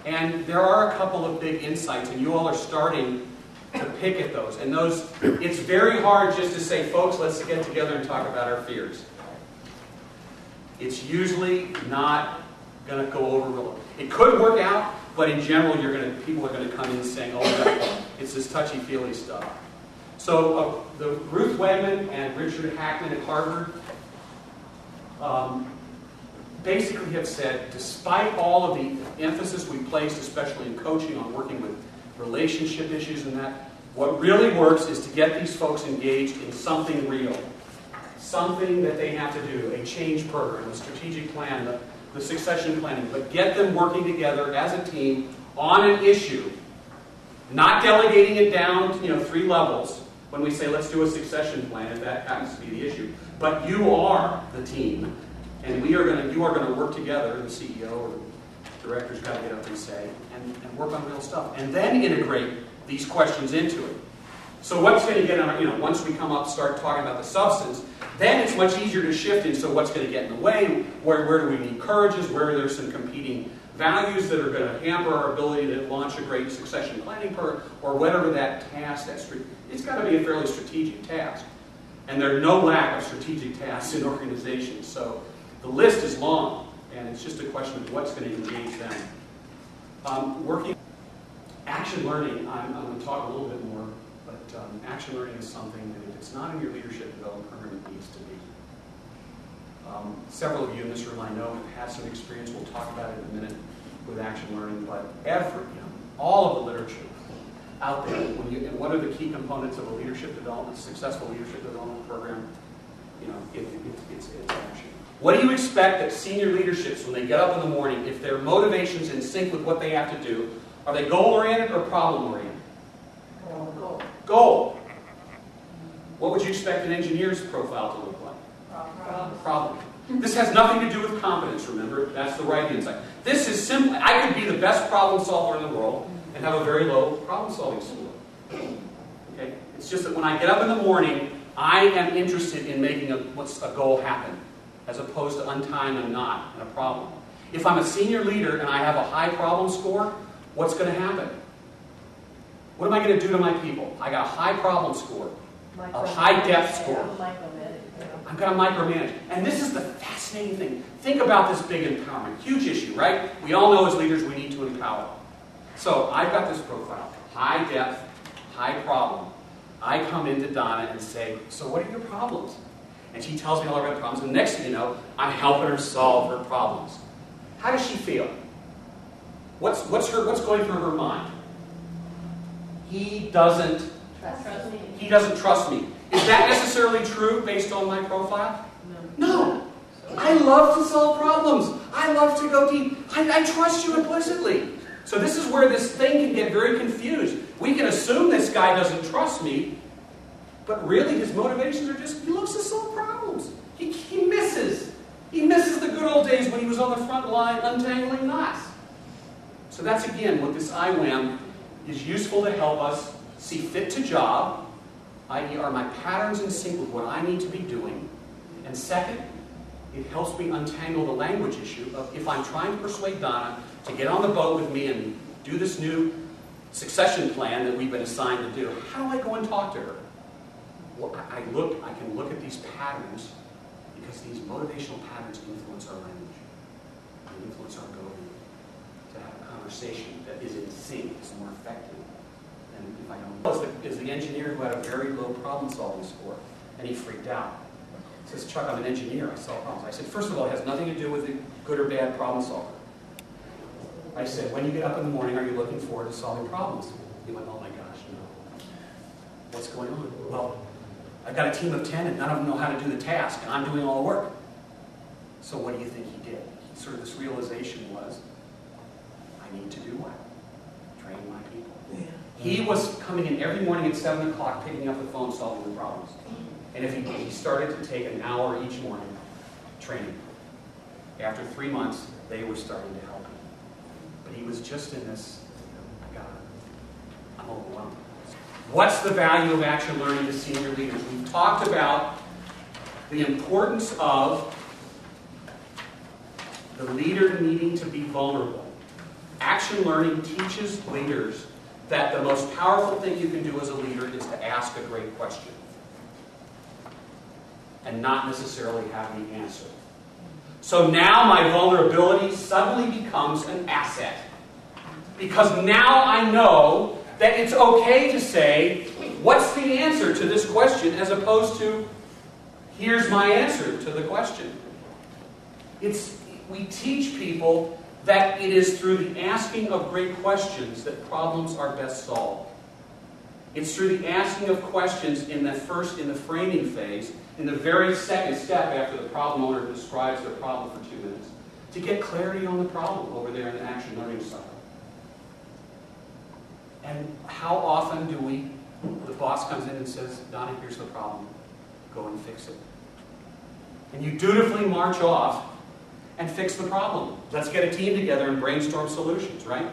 And there are a couple of big insights, and you all are starting to pick at those. And it's very hard just to say, folks, let's get together and talk about our fears. It's usually not going to go over real well. It could work out, but in general, people are going to come in saying, oh, it's this touchy-feely stuff. So the Ruth Wegman and Richard Hackman at Harvard basically have said, despite all of the emphasis we placed, especially in coaching, on working with relationship issues and that, what really works is to get these folks engaged in something real. Something that they have to do, a change program, a strategic plan, the succession planning, but get them working together as a team on an issue, not delegating it down to 3 levels when we say let's do a succession plan, if that happens to be the issue. But you are the team, and you are going to work together, the CEO or the director's got to get up and say, and work on real stuff. And then integrate these questions into it. So what's going to get on, once we start talking about the substance, then it's much easier to shift into what's going to get in the way, where do we need encourages, where are there some competing values that are going to hamper our ability to launch a great succession planning program, or whatever that task, it's got to be a fairly strategic task. And there's no lack of strategic tasks in organizations. So the list is long, and it's just a question of what's going to engage them. Action learning, I'm going to talk a little bit more, but action learning is something that if it's not in your leadership development program, it needs to be. Several of you in this room I know have had some experience, we'll talk about it in a minute, with action learning, but all of the literature out there, and what are the key components of a leadership development, successful leadership development program? It's action. What do you expect that senior leaderships, when they get up in the morning, if their motivation's in sync with what they have to do, are they goal-oriented or problem-oriented? Goal. What would you expect an engineer's profile to look like? Problem. This has nothing to do with competence, remember? That's the right insight. This is simply, I could be the best problem solver in the world and have a very low problem-solving skill. Okay? It's just that when I get up in the morning, I am interested in making a goal happen, as opposed to untying a knot in a problem. If I'm a senior leader and I have a high problem score, what's going to happen? What am I going to do to my people? I got a high problem score, a high depth score. I'm going to micromanage. And this is the fascinating thing. Think about this big empowerment. Huge issue, right? We all know as leaders we need to empower. So I've got this profile. High depth, high problem. I come into Donna and say, so what are your problems? And she tells me all of her problems. And the next thing you know, I'm helping her solve her problems. How does she feel? What's going through her mind? He doesn't trust me. Is that necessarily true based on my profile? No. I love to solve problems. I love to go deep. I trust you implicitly. So this is where this thing can get very confused. We can assume this guy doesn't trust me, but really his motivations are just, he loves to solve problems. He misses. He misses the good old days when he was on the front line untangling knots. So that's again what this IWAM is useful to help us see fit to job, i.e. are my patterns in sync with what I need to be doing? And second, it helps me untangle the language issue of if I'm trying to persuade Donna to get on the boat with me and do this new succession plan that we've been assigned to do, how do I go and talk to her? Well, I can look at these patterns because these motivational patterns influence our language. They influence our ability to have a conversation that is in sync, is more effective than if I don't. Is the engineer who had a very low problem-solving score, and he freaked out. He says, Chuck, I'm an engineer, I solve problems. I said, first of all, it has nothing to do with the good or bad problem solver. I said, when you get up in the morning, are you looking forward to solving problems? He went, oh my gosh, no. What's going on? Well, I've got a team of 10 and none of them know how to do the task, and I'm doing all the work. So what do you think he did? Sort of this realization was, I need to do what? Train my people. Yeah. He was coming in every morning at 7 o'clock, picking up the phone, solving the problems. And if he started to take an hour each morning training. After 3 months, they were starting to help him. But he was just in this, I got it. I'm overwhelmed. What's the value of action learning to senior leaders? We've talked about the importance of the leader needing to be vulnerable. Action action learning teaches leaders that the most powerful thing you can do as a leader is to ask a great question and not necessarily have the answer. So now my vulnerability suddenly becomes an asset. Because now I know that it's okay to say, what's the answer to this question, as opposed to, here's my answer to the question. We teach people that it is through the asking of great questions that problems are best solved. It's through the asking of questions in the framing phase, in the very second step after the problem owner describes their problem for 2 minutes, to get clarity on the problem over there in the action learning cycle. And how often the boss comes in and says, Donnie, here's the problem. Go and fix it. And you dutifully march off and fix the problem. Let's get a team together and brainstorm solutions, right?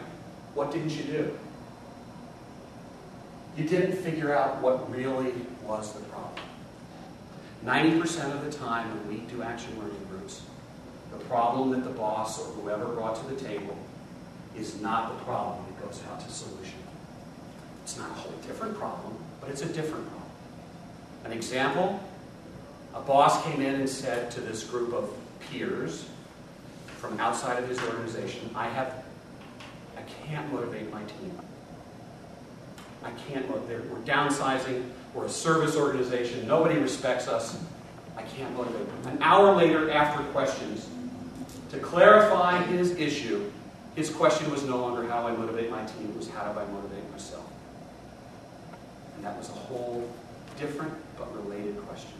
What didn't you do? You didn't figure out what really was the problem. 90% of the time when we do action learning groups, the problem that the boss or whoever brought to the table is not the problem that goes out to solution. It's not a whole different problem, but it's a different problem. An example, a boss came in and said to this group of peers from outside of his organization, I can't motivate my team. I can't motivate. We're downsizing. We're a service organization. Nobody respects us. I can't motivate them. An hour later, after questions, to clarify his issue, his question was no longer how do I motivate my team, it was how do I motivate myself. And that was a whole different but related question.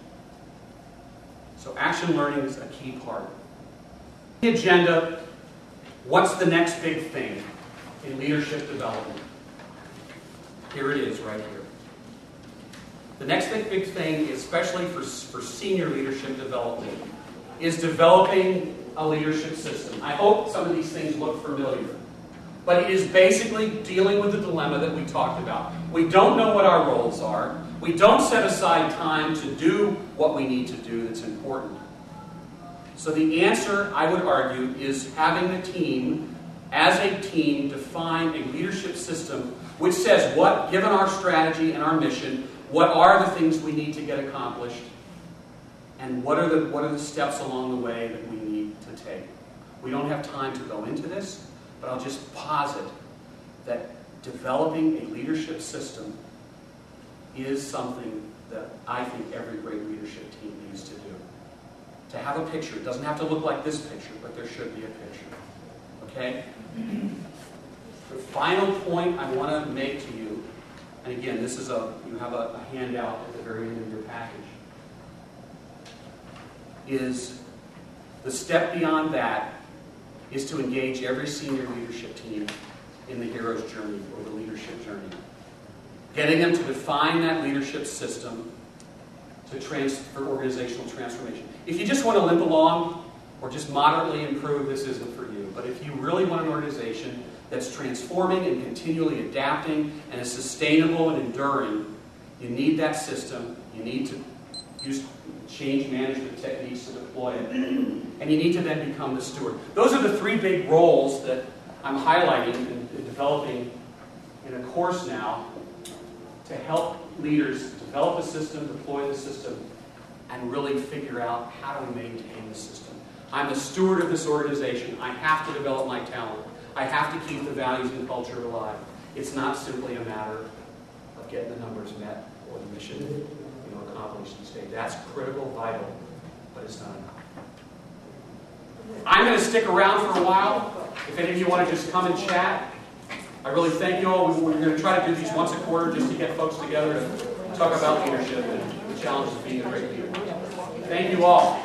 So action learning is a key part. The agenda, what's the next big thing in leadership development? Here it is right here. The next big thing, especially for senior leadership development, is developing a leadership system. I hope some of these things look familiar. But it is basically dealing with the dilemma that we talked about. We don't know what our roles are. We don't set aside time to do what we need to do that's important. So the answer, I would argue, is having the team, as a team, define a leadership system which says what, given our strategy and our mission, what are the things we need to get accomplished, and what are the steps along the way that we need to take. We don't have time to go into this, but I'll just posit that developing a leadership system is something that I think every great leadership team needs to do. To have a picture. It doesn't have to look like this picture, but there should be a picture. Okay? The final point I want to make to you, and again, you have a handout at the very end of your package, is the step beyond that is to engage every senior leadership team in the hero's journey or the leadership journey. Getting them to define that leadership system for organizational transformation. If you just want to limp along or just moderately improve, this isn't for you. But if you really want an organization that's transforming and continually adapting and is sustainable and enduring, you need that system. You need to use change management techniques to deploy it. And you need to then become the steward. Those are the three big roles that I'm highlighting and developing in a course now to help leaders develop a system, deploy the system, and really figure out how do we maintain the system. I'm the steward of this organization. I have to develop my talent. I have to keep the values and culture alive. It's not simply a matter of getting the numbers met or the mission accomplished each day. That's critical, vital, but it's not enough. I'm going to stick around for a while. If any of you want to just come and chat, I really thank you all. We're going to try to do these once a quarter just to get folks together to talk about leadership and the challenges of being a great leader. Thank you all.